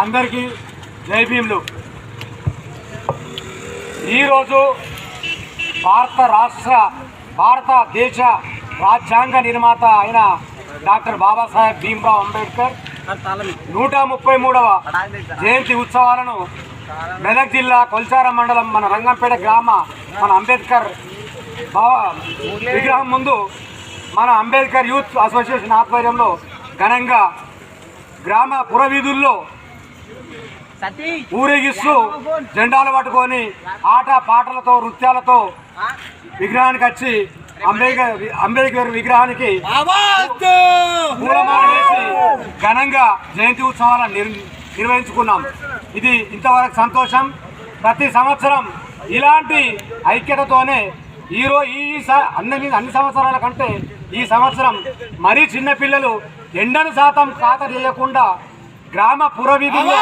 అందరికీ జై భీమ్లు. ఈరోజు భారతదేశ రాజ్యాంగ నిర్మాత అయిన డాక్టర్ బాబాసాహెబ్ భీమ్రావ్ అంబేద్కర్ 133వ జయంతి ఉత్సవాలను మెదక్ జిల్లా కొల్చారం మండలం మన రంగంపేట గ్రామ మన అంబేద్కర్ విగ్రహం ముందు మన అంబేద్కర్ యూత్ అసోసియేషన్ ఆధ్వర్యంలో ఘనంగా గ్రామ పురవీధుల్లో ఊరేగిస్తూ జెండాలు పట్టుకొని ఆట పాటలతో నృత్యాలతో విగ్రహానికి వచ్చి అంబేద్కర్ విగ్రహానికి పూలమాల వేసి ఘనంగా జయంతి ఉత్సవాలను నిర్వహించుకున్నాం. ఇది ఇంతవరకు సంతోషం. ప్రతి సంవత్సరం ఇలాంటి ఐక్యతతోనే అన్ని సంవత్సరాల కంటే ఈ సంవత్సరం మరీ చిన్నపిల్లలు ఎండను శాతం ఖాత చేయకుండా గ్రామ పురవీధుల్లో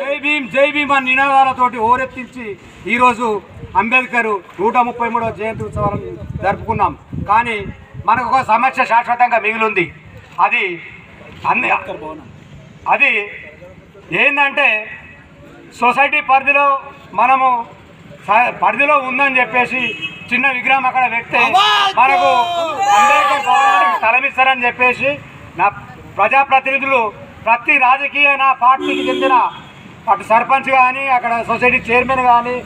జై భీమ్ జై భీమ్ అని నినాదాలతోటి ఓరెత్తించి ఈరోజు అంబేద్కర్ 133వ జయంతి ఉత్సవాలను జరుపుకున్నాం. కానీ మనకు ఒక సమస్య శాశ్వతంగా మిగిలింది. అది ఏంటంటే సొసైటీ పరిధిలో ఉందని చెప్పేసి చిన్న విగ్రహం అక్కడ పెడితే మనకు అంబేద్కర్ భవనానికి తలమిస్తారని చెప్పేసి నా ప్రజాప్రతినిధులు ప్రతి రాజకీయ పార్టీకి చెందిన అటు సర్పంచ్ కానీ అక్కడ సొసైటీ చైర్మన్ కానీ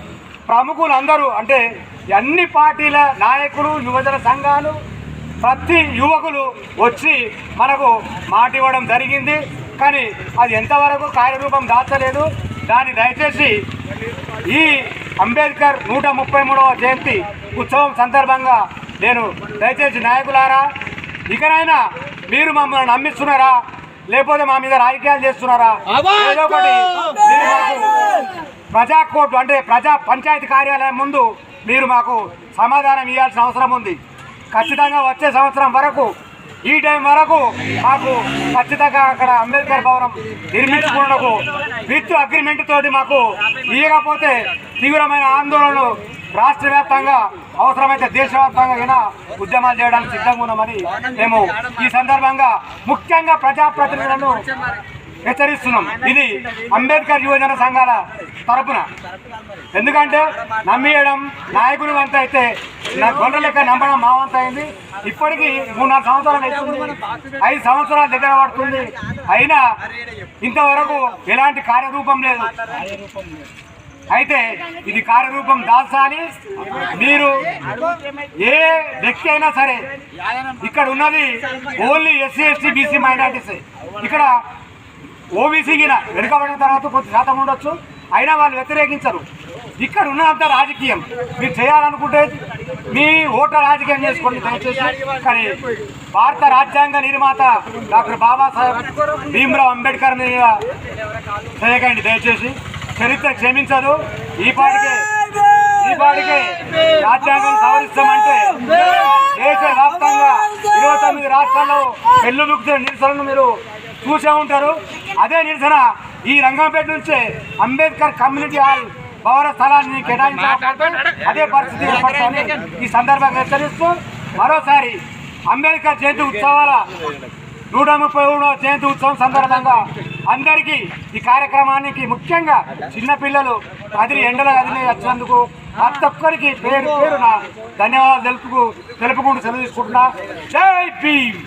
ప్రముఖులు అందరూ అంటే అన్ని పార్టీల నాయకులు యువజన సంఘాలు ప్రతి యువకులు వచ్చి మనకు మాట ఇవ్వడం జరిగింది. కానీ అది ఎంతవరకు కార్యరూపం దాచలేదు. దాన్ని దయచేసి ఈ అంబేద్కర్ 133వ జయంతి ఉత్సవం సందర్భంగా నేను దయచేసి నాయకులారా, ఇకనైనా మీరు మమ్మల్ని నమ్మిస్తున్నారా లేకపోతే మా మీద రాజకీయాలు చేస్తున్నారా? ఏదో ఒకటి ప్రజా కోర్టు అంటే ప్రజా పంచాయతీ కార్యాలయం ముందు మీరు మాకు సమాధానం ఇవ్వాల్సిన అవసరం ఉంది. ఖచ్చితంగా వచ్చే సంవత్సరం వరకు ఈ టైం వరకు మాకు ఖచ్చితంగా అక్కడ అంబేద్కర్ భవనం నిర్మించుకున్నకు విత్ అగ్రిమెంట్ తోటి మాకు ఇవ్వకపోతే తీవ్రమైన ఆందోళనలు రాష్ట్ర వ్యాప్తంగా అవసరమైతే దేశవ్యాప్తంగా ఉద్యమాలు చేయడానికి సిద్ధంగా ఉన్నామని మేము ఈ సందర్భంగా ముఖ్యంగా ప్రజాప్రతినిధులను హెచ్చరిస్తున్నాం. ఇది అంబేద్కర్ యువజన సంఘాల తరపున. ఎందుకంటే నమ్మియడం నాయకుని వంత అయితే నా గొండ్ర లెక్క నమ్మడం మా వంత అయింది. ఇప్పటికీ 3-4 సంవత్సరాలు అవుతుంది, 5 సంవత్సరాల దగ్గర పడుతుంది. అయినా ఇంతవరకు ఎలాంటి కార్యరూపం లేదు. అయితే ఇది కార్యరూపం దాల్చాలి. మీరు ఏ వ్యక్తి అయినా సరే, ఇక్కడ ఉన్నది only SC ST BC minorities. ఇక్కడ ఓబీసీకి వెనుకబడిన తర్వాత కొంత శాతం ఉండొచ్చు, అయినా వాళ్ళు వ్యతిరేకించరు. ఇక్కడ ఉన్నదంతా రాజకీయం. మీరు చేయాలనుకుంటే మీ ఓటర్ రాజకీయం చేసుకోండి దయచేసి. కానీ భారత రాజ్యాంగ నిర్మాత డాక్టర్ బాబాసాహెబ్ భీమ్రావ్ అంబేద్కర్ మీద చేయకండి దయచేసి. చరిత్ర క్షమించదు. ఈ పాటికే రాజ్యాంగం సవరిస్తామంటే దేశవ్యాప్తంగా 29 రాష్ట్రాల్లో పెళ్ళుముక్కుతున్న నిరసనను మీరు చూసే ఉంటారు. అదే నిరసన ఈ రంగంపేట నుంచే అంబేద్కర్ కమ్యూనిటీ హాల్ భవన స్థలాన్ని కేటాయించాలి. అదే పరిస్థితి ఏర్పడతామని ఈ సందర్భంగా హెచ్చరిస్తూ మరోసారి అంబేద్కర్ జయంతి ఉత్సవాల 133వ జయంతి ఉత్సవం సందర్భంగా అందరికీ ఈ కార్యక్రమానికి ముఖ్యంగా చిన్నపిల్లలు ఎండల కదిలి వచ్చినందుకు ప్రతి ఒక్కరికి పేరు పేరున ధన్యవాదాలు తెలుపుకుంటూ సెలవు తీసుకుంటున్నా. జై భీమ్.